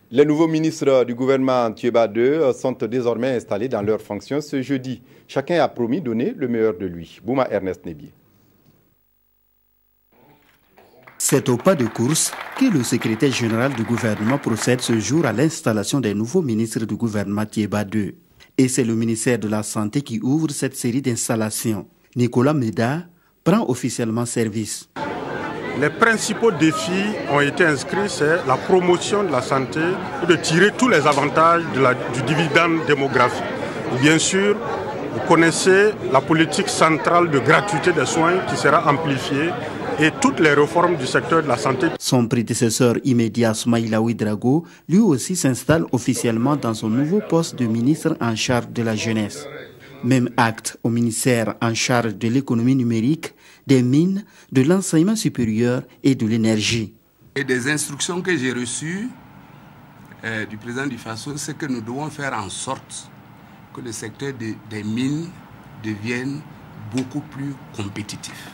Les nouveaux ministres du gouvernement Thiéba II sont désormais installés dans leurs fonctions ce jeudi. Chacun a promis donner le meilleur de lui. Bouma Ernest Nebié. C'est au pas de course que le secrétaire général du gouvernement procède ce jour à l'installation des nouveaux ministres du gouvernement Thiéba II. Et c'est le ministère de la Santé qui ouvre cette série d'installations. Nicolas Méda prend officiellement service. Les principaux défis ont été inscrits, c'est la promotion de la santé et de tirer tous les avantages du dividende démographique. Bien sûr, vous connaissez la politique centrale de gratuité des soins qui sera amplifiée et toutes les réformes du secteur de la santé. Son prédécesseur immédiat, Soumaïla Ouedraogo, lui aussi s'installe officiellement dans son nouveau poste de ministre en charge de la jeunesse. Même acte au ministère en charge de l'économie numérique, des mines, de l'enseignement supérieur et de l'énergie. Et des instructions que j'ai reçues du président du FASO, c'est que nous devons faire en sorte que le secteur des mines devienne beaucoup plus compétitif.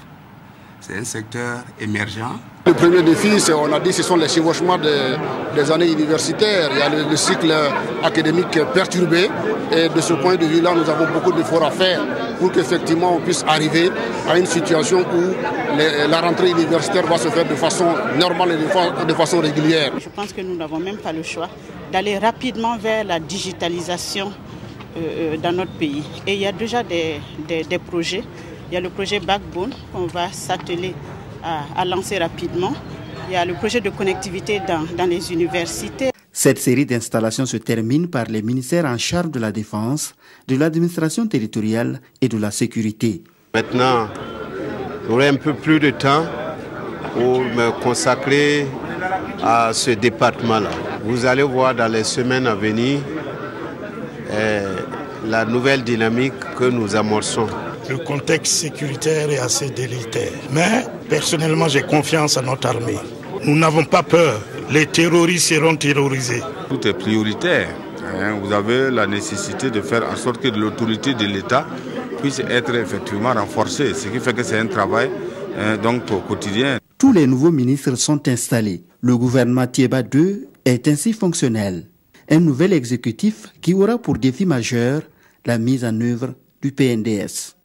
C'est un secteur émergent. Le premier défi, on a dit, ce sont les chevauchements des années universitaires. Il y a le cycle académique perturbé. Et de ce point de vue-là, nous avons beaucoup d'efforts à faire pour qu'effectivement on puisse arriver à une situation où la rentrée universitaire va se faire de façon normale et de façon régulière. Je pense que nous n'avons même pas le choix d'aller rapidement vers la digitalisation dans notre pays. Et il y a déjà des projets. Il y a le projet Backbone qu'on va s'atteler à lancer rapidement. Il y a le projet de connectivité dans les universités. Cette série d'installations se termine par les ministères en charge de la défense, de l'administration territoriale et de la sécurité. Maintenant, j'aurai un peu plus de temps pour me consacrer à ce département-là. Vous allez voir dans les semaines à venir la nouvelle dynamique que nous amorçons. Le contexte sécuritaire est assez délétère. Mais personnellement, j'ai confiance en notre armée. Nous n'avons pas peur. Les terroristes seront terrorisés. Tout est prioritaire. Vous avez la nécessité de faire en sorte que l'autorité de l'État puisse être effectivement renforcée. Ce qui fait que c'est un travail donc, au quotidien. Tous les nouveaux ministres sont installés. Le gouvernement Thiéba II est ainsi fonctionnel. Un nouvel exécutif qui aura pour défi majeur la mise en œuvre du PNDS.